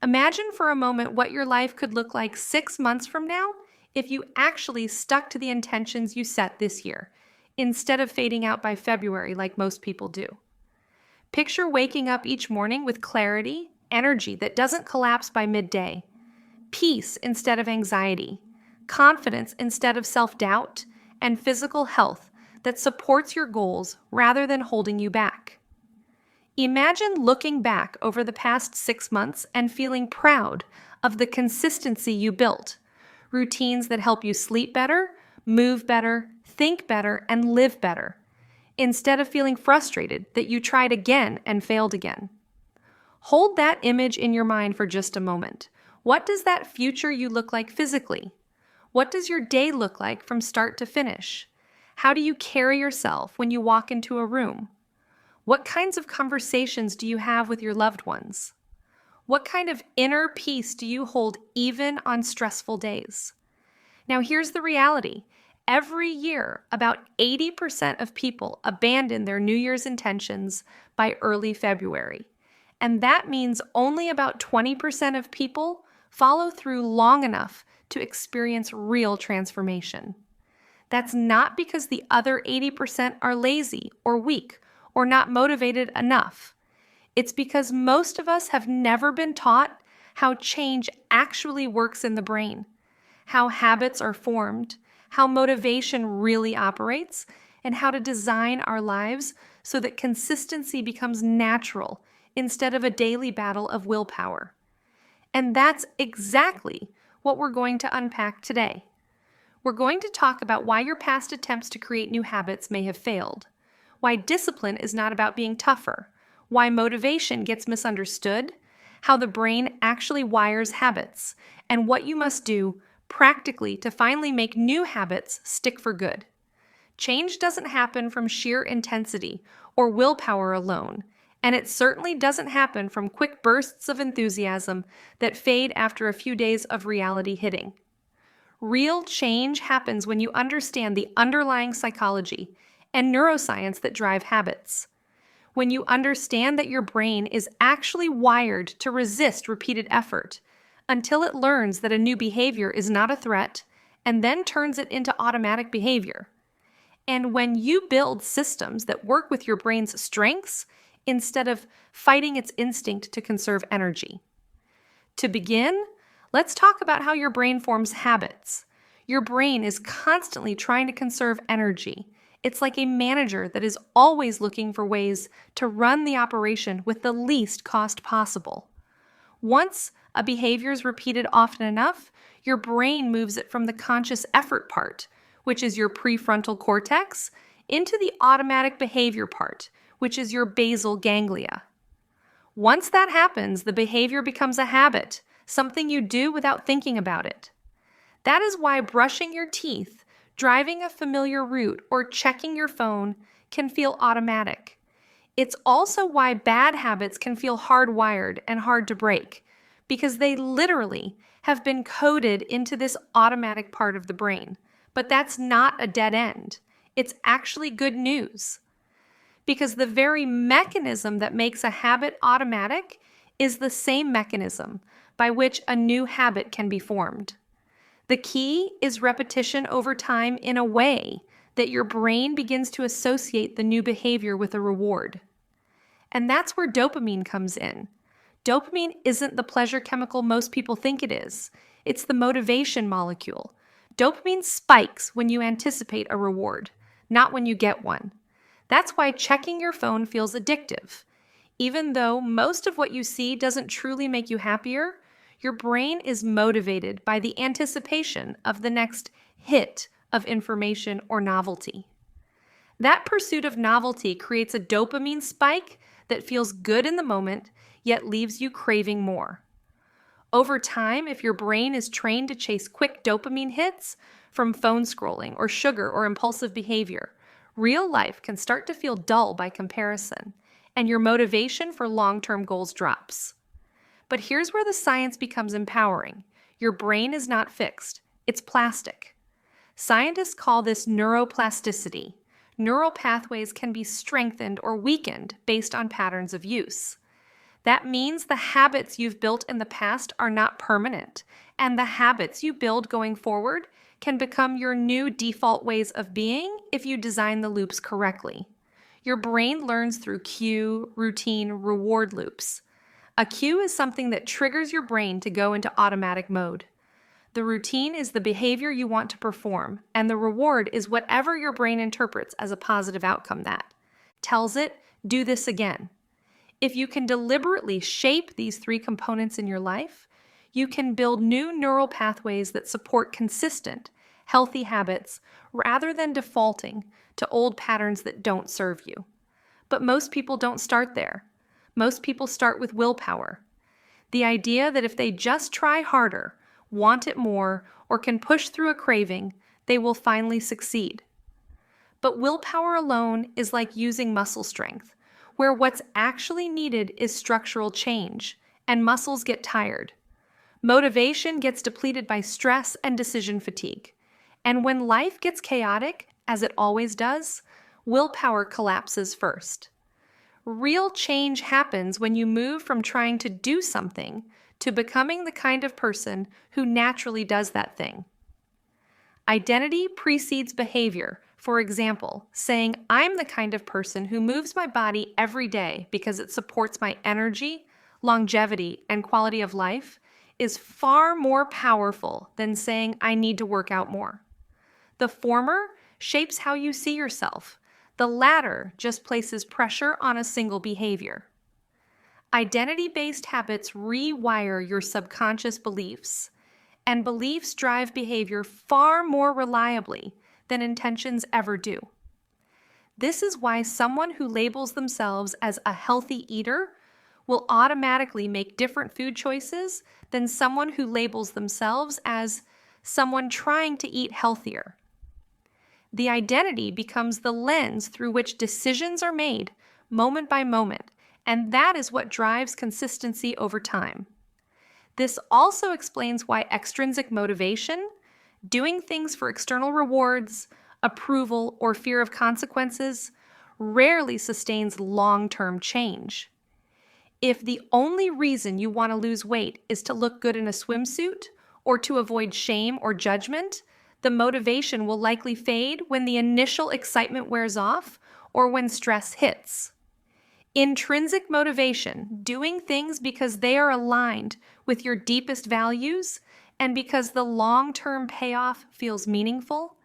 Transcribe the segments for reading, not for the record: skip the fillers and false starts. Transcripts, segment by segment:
Imagine for a moment what your life could look like 6 months from now if you actually stuck to the intentions you set this year, instead of fading out by February like most people do. Picture waking up each morning with clarity, energy that doesn't collapse by midday, peace instead of anxiety, confidence instead of self-doubt, and physical health that supports your goals rather than holding you back. Imagine looking back over the past 6 months and feeling proud of the consistency you built, routines that help you sleep better, move better, think better, and live better, instead of feeling frustrated that you tried again and failed again. Hold that image in your mind for just a moment. What does that future you look like physically? What does your day look like from start to finish? How do you carry yourself when you walk into a room? What kinds of conversations do you have with your loved ones? What kind of inner peace do you hold even on stressful days? Now, here's the reality. Every year, about 80% of people abandon their New Year's intentions by early February. And that means only about 20% of people follow through long enough to experience real transformation. That's not because the other 80% are lazy or weak or not motivated enough. It's because most of us have never been taught how change actually works in the brain, how habits are formed, how motivation really operates, and how to design our lives so that consistency becomes natural instead of a daily battle of willpower. And that's exactly what we're going to unpack today. We're going to talk about why your past attempts to create new habits may have failed, why discipline is not about being tougher, why motivation gets misunderstood, how the brain actually wires habits, and what you must do practically to finally make new habits stick for good. Change doesn't happen from sheer intensity or willpower alone, and it certainly doesn't happen from quick bursts of enthusiasm that fade after a few days of reality hitting. Real change happens when you understand the underlying psychology and neuroscience that drive habits. When you understand that your brain is actually wired to resist repeated effort until it learns that a new behavior is not a threat and then turns it into automatic behavior. And when you build systems that work with your brain's strengths instead of fighting its instinct to conserve energy. To begin, let's talk about how your brain forms habits. Your brain is constantly trying to conserve energy. It's like a manager that is always looking for ways to run the operation with the least cost possible. Once a behavior is repeated often enough, your brain moves it from the conscious effort part, which is your prefrontal cortex, into the automatic behavior part, which is your basal ganglia. Once that happens, the behavior becomes a habit, something you do without thinking about it. That is why brushing your teeth, driving a familiar route, or checking your phone can feel automatic. It's also why bad habits can feel hardwired and hard to break, because they literally have been coded into this automatic part of the brain. But that's not a dead end. It's actually good news. Because the very mechanism that makes a habit automatic is the same mechanism by which a new habit can be formed. The key is repetition over time in a way that your brain begins to associate the new behavior with a reward. And that's where dopamine comes in. Dopamine isn't the pleasure chemical most people think it is. It's the motivation molecule. Dopamine spikes when you anticipate a reward, not when you get one. That's why checking your phone feels addictive. Even though most of what you see doesn't truly make you happier, your brain is motivated by the anticipation of the next hit of information or novelty. That pursuit of novelty creates a dopamine spike that feels good in the moment, yet leaves you craving more. Over time, if your brain is trained to chase quick dopamine hits from phone scrolling or sugar or impulsive behavior, real life can start to feel dull by comparison, and your motivation for long-term goals drops. But here's where the science becomes empowering. Your brain is not fixed. It's plastic. Scientists call this neuroplasticity. Neural pathways can be strengthened or weakened based on patterns of use. That means the habits you've built in the past are not permanent, and the habits you build going forward can become your new default ways of being if you design the loops correctly. Your brain learns through cue, routine, reward loops. A cue is something that triggers your brain to go into automatic mode. The routine is the behavior you want to perform, and the reward is whatever your brain interprets as a positive outcome that tells it, do this again. If you can deliberately shape these three components in your life, you can build new neural pathways that support consistent, healthy habits rather than defaulting to old patterns that don't serve you. But most people don't start there. Most people start with willpower. The idea that if they just try harder, want it more, or can push through a craving, they will finally succeed. But willpower alone is like using muscle strength, where what's actually needed is structural change, and muscles get tired. Motivation gets depleted by stress and decision fatigue. And when life gets chaotic, as it always does, willpower collapses first. Real change happens when you move from trying to do something to becoming the kind of person who naturally does that thing. Identity precedes behavior. For example, saying, I'm the kind of person who moves my body every day because it supports my energy, longevity, and quality of life is far more powerful than saying, I need to work out more. The former shapes how you see yourself. The latter just places pressure on a single behavior. Identity-based habits rewire your subconscious beliefs, and beliefs drive behavior far more reliably than intentions ever do. This is why someone who labels themselves as a healthy eater will automatically make different food choices than someone who labels themselves as someone trying to eat healthier. The identity becomes the lens through which decisions are made moment by moment, and that is what drives consistency over time. This also explains why extrinsic motivation, doing things for external rewards, approval, or fear of consequences, rarely sustains long-term change. If the only reason you want to lose weight is to look good in a swimsuit or to avoid shame or judgment, the motivation will likely fade when the initial excitement wears off or when stress hits. Intrinsic motivation, doing things because they are aligned with your deepest values and because the long-term payoff feels meaningful,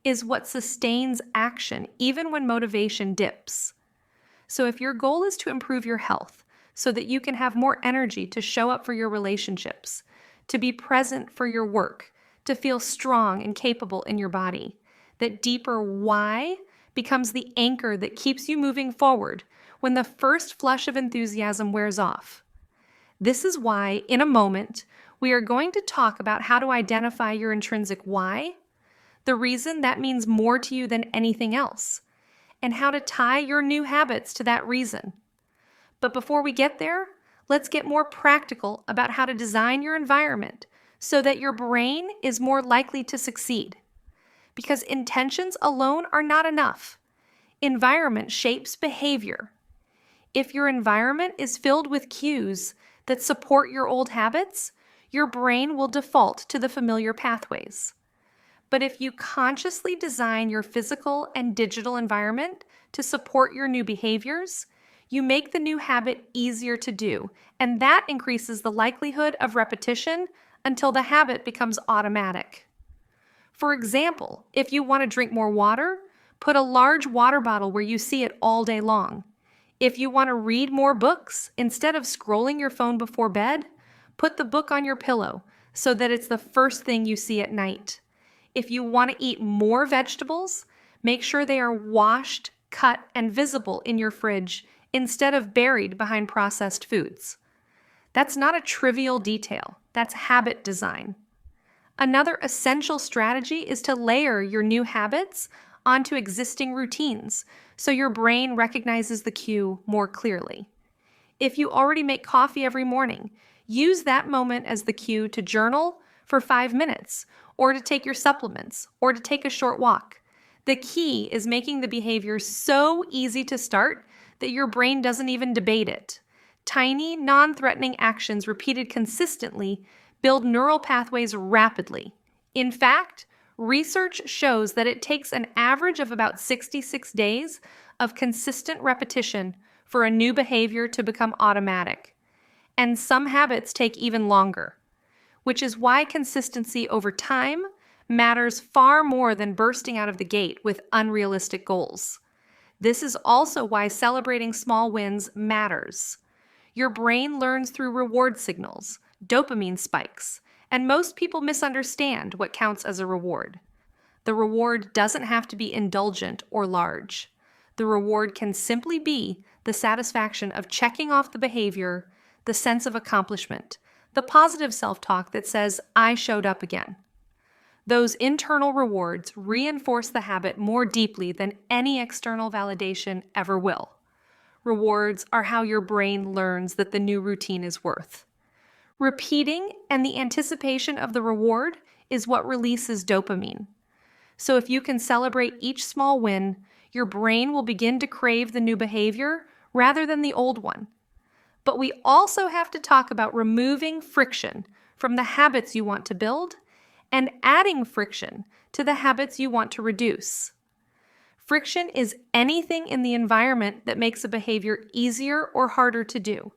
is what sustains action even when motivation dips. So if your goal is to improve your health so that you can have more energy to show up for your relationships, to be present for your work, to feel strong and capable in your body, that deeper why becomes the anchor that keeps you moving forward when the first flush of enthusiasm wears off. This is why, in a moment, we are going to talk about how to identify your intrinsic why, the reason that means more to you than anything else, and how to tie your new habits to that reason. But before we get there, let's get more practical about how to design your environment so that your brain is more likely to succeed. Because intentions alone are not enough. Environment shapes behavior. If your environment is filled with cues that support your old habits, your brain will default to the familiar pathways. But if you consciously design your physical and digital environment to support your new behaviors, you make the new habit easier to do, and that increases the likelihood of repetition until the habit becomes automatic. For example, if you want to drink more water, put a large water bottle where you see it all day long. If you want to read more books, instead of scrolling your phone before bed, put the book on your pillow so that it's the first thing you see at night. If you want to eat more vegetables, make sure they are washed, cut, and visible in your fridge instead of buried behind processed foods. That's not a trivial detail. That's habit design. Another essential strategy is to layer your new habits onto existing routines so your brain recognizes the cue more clearly. If you already make coffee every morning, use that moment as the cue to journal for 5 minutes, or to take your supplements, or to take a short walk. The key is making the behavior so easy to start that your brain doesn't even debate it. Tiny, non-threatening actions repeated consistently build neural pathways rapidly. In fact, research shows that it takes an average of about 66 days of consistent repetition for a new behavior to become automatic. And some habits take even longer, which is why consistency over time matters far more than bursting out of the gate with unrealistic goals. This is also why celebrating small wins matters. Your brain learns through reward signals, dopamine spikes, and most people misunderstand what counts as a reward. The reward doesn't have to be indulgent or large. The reward can simply be the satisfaction of checking off the behavior, the sense of accomplishment, the positive self-talk that says, I showed up again. Those internal rewards reinforce the habit more deeply than any external validation ever will. Rewards are how your brain learns that the new routine is worth. Repeating and the anticipation of the reward is what releases dopamine. So if you can celebrate each small win, your brain will begin to crave the new behavior rather than the old one. But we also have to talk about removing friction from the habits you want to build and adding friction to the habits you want to reduce. Friction is anything in the environment that makes a behavior easier or harder to do.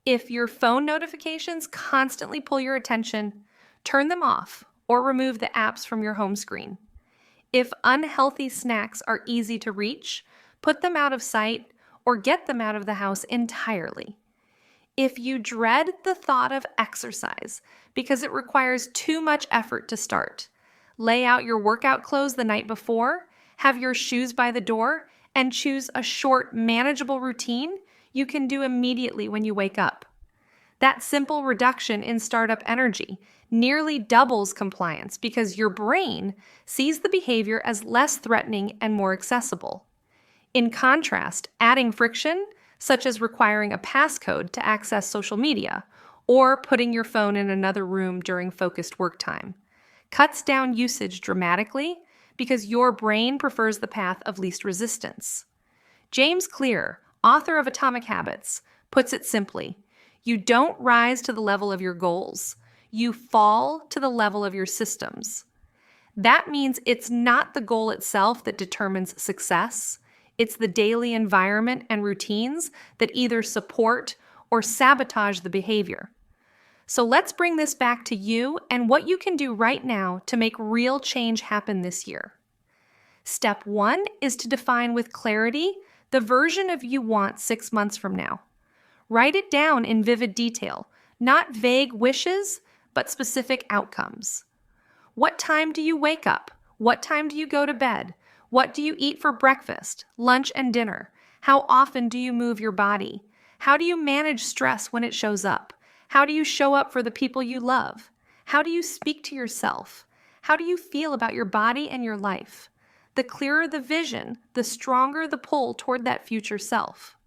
If your phone notifications constantly pull your attention, turn them off or remove the apps from your home screen. If unhealthy snacks are easy to reach, put them out of sight or get them out of the house entirely. If you dread the thought of exercise because it requires too much effort to start, lay out your workout clothes the night before, have your shoes by the door, and choose a short, manageable routine you can do immediately when you wake up. That simple reduction in startup energy nearly doubles compliance because your brain sees the behavior as less threatening and more accessible. In contrast, adding friction, such as requiring a passcode to access social media or putting your phone in another room during focused work time, cuts down usage dramatically because your brain prefers the path of least resistance. James Clear, author of Atomic Habits, puts it simply, you don't rise to the level of your goals, you fall to the level of your systems. That means it's not the goal itself that determines success, it's the daily environment and routines that either support or sabotage the behavior. So let's bring this back to you and what you can do right now to make real change happen this year. Step 1 is to define with clarity the version of you want 6 months from now. Write it down in vivid detail, not vague wishes, but specific outcomes. What time do you wake up? What time do you go to bed? What do you eat for breakfast, lunch, and dinner? How often do you move your body? How do you manage stress when it shows up? How do you show up for the people you love? How do you speak to yourself? How do you feel about your body and your life? The clearer the vision, the stronger the pull toward that future self.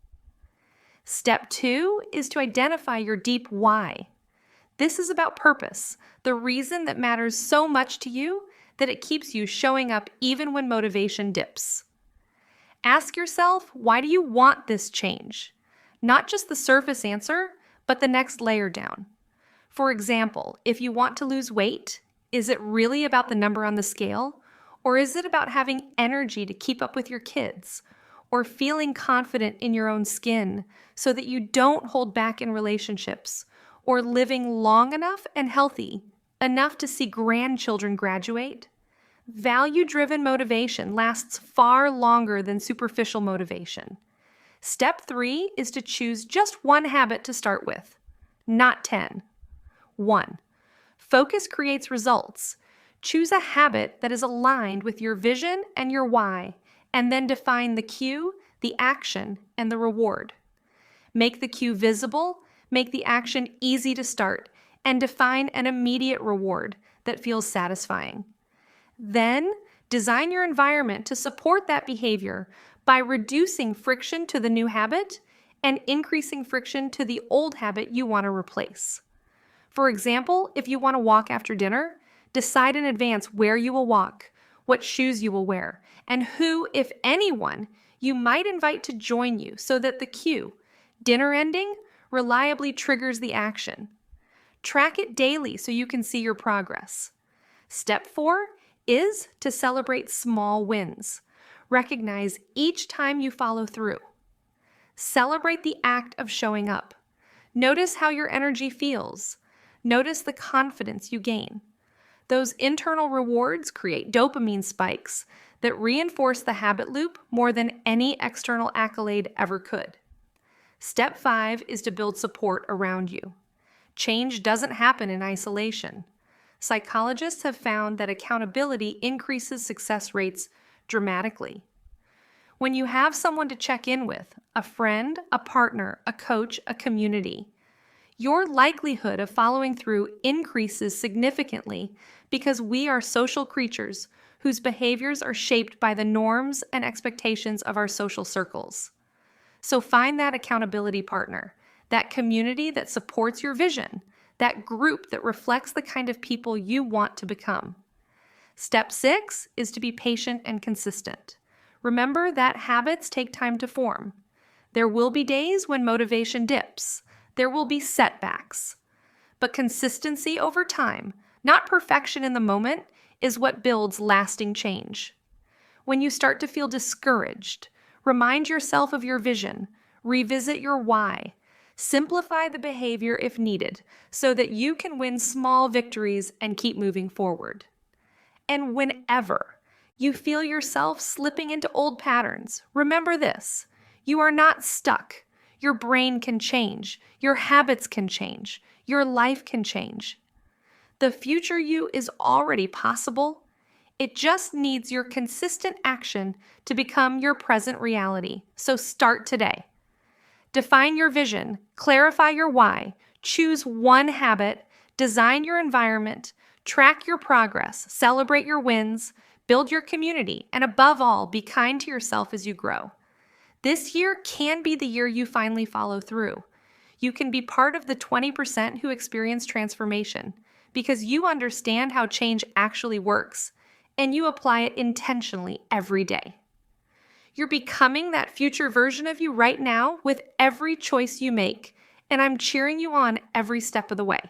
Step 2 is to identify your deep why. This is about purpose, the reason that matters so much to you that it keeps you showing up even when motivation dips. Ask yourself, why do you want this change? Not just the surface answer, but the next layer down. For example, if you want to lose weight, is it really about the number on the scale? Or is it about having energy to keep up with your kids? Or feeling confident in your own skin so that you don't hold back in relationships? Or living long enough and healthy enough to see grandchildren graduate? Value-driven motivation lasts far longer than superficial motivation. Step 3 is to choose just one habit to start with, not 10. 1. Focus creates results. Choose a habit that is aligned with your vision and your why, and then define the cue, the action, and the reward. Make the cue visible, make the action easy to start, and define an immediate reward that feels satisfying. Then, design your environment to support that behavior by reducing friction to the new habit and increasing friction to the old habit you want to replace. For example, if you want to walk after dinner, decide in advance where you will walk, what shoes you will wear, and who, if anyone, you might invite to join you so that the cue, dinner ending, reliably triggers the action. Track it daily so you can see your progress. Step 4 is to celebrate small wins. Recognize each time you follow through. Celebrate the act of showing up. Notice how your energy feels. Notice the confidence you gain. Those internal rewards create dopamine spikes that reinforce the habit loop more than any external accolade ever could. Step 5 is to build support around you. Change doesn't happen in isolation. Psychologists have found that accountability increases success rates dramatically. When you have someone to check in with, a friend, a partner, a coach, a community, your likelihood of following through increases significantly because we are social creatures whose behaviors are shaped by the norms and expectations of our social circles. So find that accountability partner, that community that supports your vision, that group that reflects the kind of people you want to become. Step 6 is to be patient and consistent. Remember that habits take time to form. There will be days when motivation dips. There will be setbacks. But consistency over time, not perfection in the moment, is what builds lasting change. When you start to feel discouraged, remind yourself of your vision, revisit your why, simplify the behavior if needed so that you can win small victories and keep moving forward. And whenever you feel yourself slipping into old patterns, remember this: you are not stuck. Your brain can change. Your habits can change. Your life can change. The future you is already possible. It just needs your consistent action to become your present reality. So start today. Define your vision, clarify your why, choose one habit, design your environment, track your progress, celebrate your wins, build your community, and above all, be kind to yourself as you grow. This year can be the year you finally follow through. You can be part of the 20% who experience transformation because you understand how change actually works and you apply it intentionally every day. You're becoming that future version of you right now with every choice you make, and I'm cheering you on every step of the way.